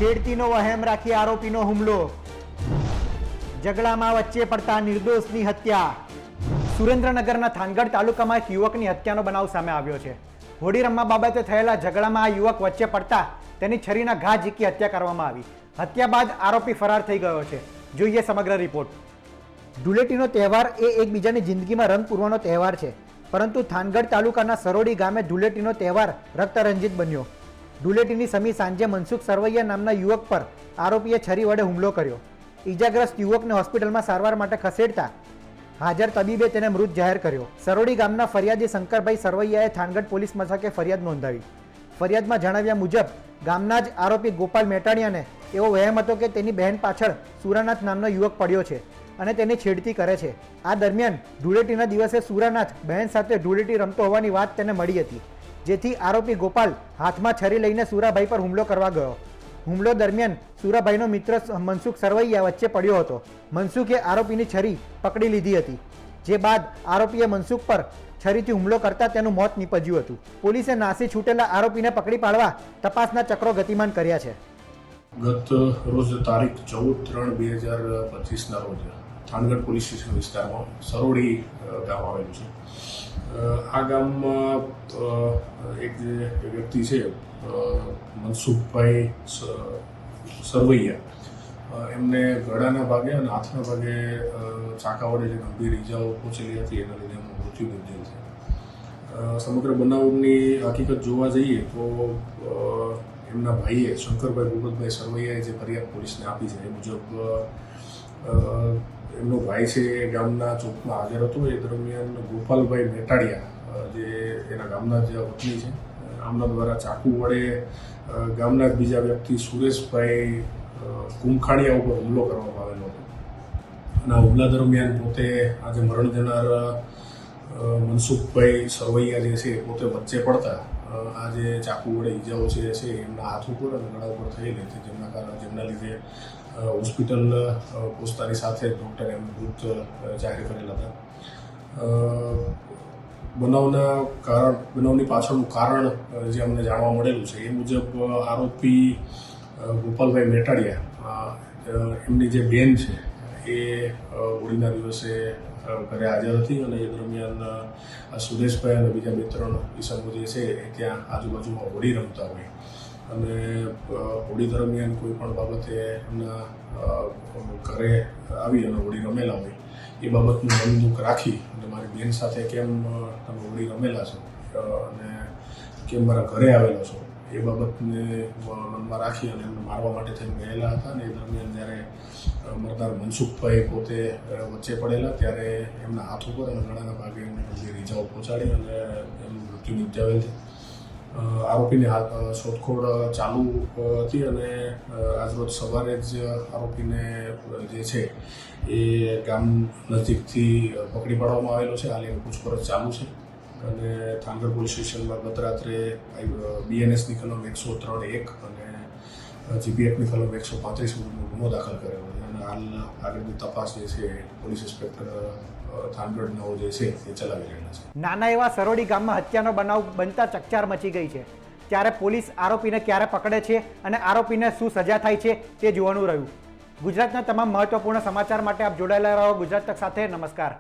છેડતીનો વહેમ રાખી આરોપીનો હુમલો, ઝઘડામાં વચ્ચે પડતા નિર્દોષની હત્યા. સુરેન્દ્રનગરના થાનગઢ તાલુકામાં એક યુવકની હત્યાનો બનાવ સામે આવ્યો છે. હોડી રમવા બાબતે થયેલા ઝઘડામાં આ યુવક વચ્ચે પડતા તેની છરીના ઘા ઝીકી હત્યા કરવામાં આવી. હત્યા બાદ આરોપી ફરાર થઈ ગયો છે. જોઈએ સમગ્ર રિપોર્ટ. ધૂળેટીનો તહેવાર એ એકબીજાની જિંદગીમાં રંગ પૂરવાનો તહેવાર છે, પરંતુ થાનગઢ તાલુકાના સરોડી ગામે ધૂળેટીનો તહેવાર રક્તરંજિત બન્યો. ધૂળેટીની સમી સાંજે મનસુખ સરવૈયા નામના યુવક પર આરોપીએ છરી વડે હુમલો કર્યો. ઈજાગ્રસ્ત યુવકને હોસ્પિટલમાં સારવાર માટે ખસેડતા હાજર તબીબે તેને મૃત જાહેર કર્યો. સરોડી ગામના ફરિયાદી શંકરભાઈ સરવૈયાએ થાનગઢ પોલીસ મથકે ફરિયાદ નોંધાવી. ફરિયાદમાં જણાવ્યા મુજબ ગામના જ આરોપી ગોપાલ મેટાડિયાને એવો વહેમ હતો કે તેની બહેન પાછળ સુરાનાથ નામનો યુવક પડ્યો છે અને તેને છેડતી કરે છે. આ દરમિયાન ધૂળેટીના દિવસે સુરાનાથ બહેન સાથે ધૂળેટી રમતો હોવાની વાત તેને મળી હતી, જેથી આરોપી ગોપાલ હાથમાં છરી લઈને સુરાભાઈ પર હુમલો કરવા ગયો. હુમલો દરમિયાન સુરાભાઈનો મિત્ર મનસુખ સરવૈયા વચ્ચે પડ્યો હતો. મનસુખે આરોપીની છરી પકડી લીધી હતી, જે બાદ આરોપીએ મનસુખ પર છરીથી હુમલો કરતા તેનું મોત નીપજ્યું હતું. પોલીસે નાસી છૂટેલા આરોપીને પકડી પાડવા તપાસના ચક્રો ગતિમાન કર્યા છે. ગત રોજ તારીખ 14/3/2025 રોજ થાનગઢ પોલીસ સ્ટેશન વિસ્તારમાં સરોડી ગામ આવેલું છે. આ ગામમાં એક જે વ્યક્તિ છે મનસુખભાઈ સરવૈયા, એમને ગળાના ભાગે અને હાથના ભાગે ચાકા વડે જે ગંભીર ઇજાઓ પહોંચેલી હતી, એના લીધે એમનું મૃત્યુ નિપજેલ છે. સમગ્ર બનાવની હકીકત જોવા જઈએ તો એમના ભાઈએ શંકરભાઈ ભૂપતભાઈ સરવૈયાએ જે ફરિયાદ પોલીસને આપી છે એ મુજબ એમનો ભાઈ છે એ ગામના ચોકમાં હાજર હતો. એ દરમિયાન ગોપાલભાઈ મેટાડિયા, જે એના ગામના જ વતની છે, આમના દ્વારા ચાકુ વડે ગામના જ બીજા વ્યક્તિ સુરેશભાઈ કુમખાડિયા ઉપર હુમલો કરવામાં આવેલો હતો. અને આ હુમલા દરમિયાન પોતે આજે મરણ જનાર મનસુખભાઈ સરવૈયા જે છે પોતે વચ્ચે પડતા આ જે ચાકુ વડે ઈજાઓ છે એમના હાથ ઉપર અને ગળા ઉપર થયેલી હતી, જેમના લીધે હોસ્પિટલ પહોંચતાની સાથે ડૉક્ટરે એમને મૃત જાહેર કરેલા હતા. બનાવની પાછળનું કારણ જે અમને જાણવા મળેલું છે એ મુજબ આરોપી ગોપાલભાઈ મેટાડિયા, એમની જે બેન છે એ હોળીના દિવસે ઘરે હાજર હતી અને એ દરમિયાન સુરેશભાઈ અને બીજા 2-3 ઈસમો જે છે એ ત્યાં આજુબાજુમાં હોળી રમતા હોય અને હોળી દરમિયાન કોઈ પણ બાબતે એમના ઘરે આવી અને હોળી રમેલા હોય એ બાબતનું મન દુઃખ રાખી અને મારી બેન સાથે કેમ તમે હોળી રમેલા છો અને કેમ મારા ઘરે આવેલા છો એ બાબતને મનમાં રાખી અને એમને મારવા માટે થઈને ગયેલા હતા. અને એ દરમિયાન જ્યારે મરનાર મનસુખભાઈ પોતે વચ્ચે પડેલા ત્યારે એમના હાથ ઉપર અને ગળાના ભાગે એમને ગંભીર ઇજાઓ પહોંચાડી અને એમનું મૃત્યુ નિપજાવેલ છે. આરોપીની શોધખોળ ચાલુ હતી અને આજરોજ સવારે જ આરોપીને જે છે એ ગામ નજીકથી પકડી પાડવામાં આવેલો છે. હાલ એની પૂછપરછ ચાલુ છે અને થાનગઢ પોલીસ સ્ટેશનમાં ગત રાત્રે BNSની કલમ 103(1) અને GPFની કલમ 135 મુજબનો ગુનો દાખલ કરેલો છે અને હાલ આગળની તપાસ જે છે પોલીસ ઇન્સ્પેક્ટર થાનગઢનો જે છે એ ચલાવી રહેલા છે. નાના એવા સરોડી ગામમાં હત્યાનો બનાવ બનતા ચકચાર મચી ગઈ છે. ત્યારે પોલીસ આરોપીને ક્યારે પકડે છે અને આરોપીને શું સજા થાય છે તે જોવાનું રહ્યું. ગુજરાતના તમામ મહત્વપૂર્ણ સમાચાર માટે આપ જોડાયેલા રહો ગુજરાત તક સાથે. નમસ્કાર.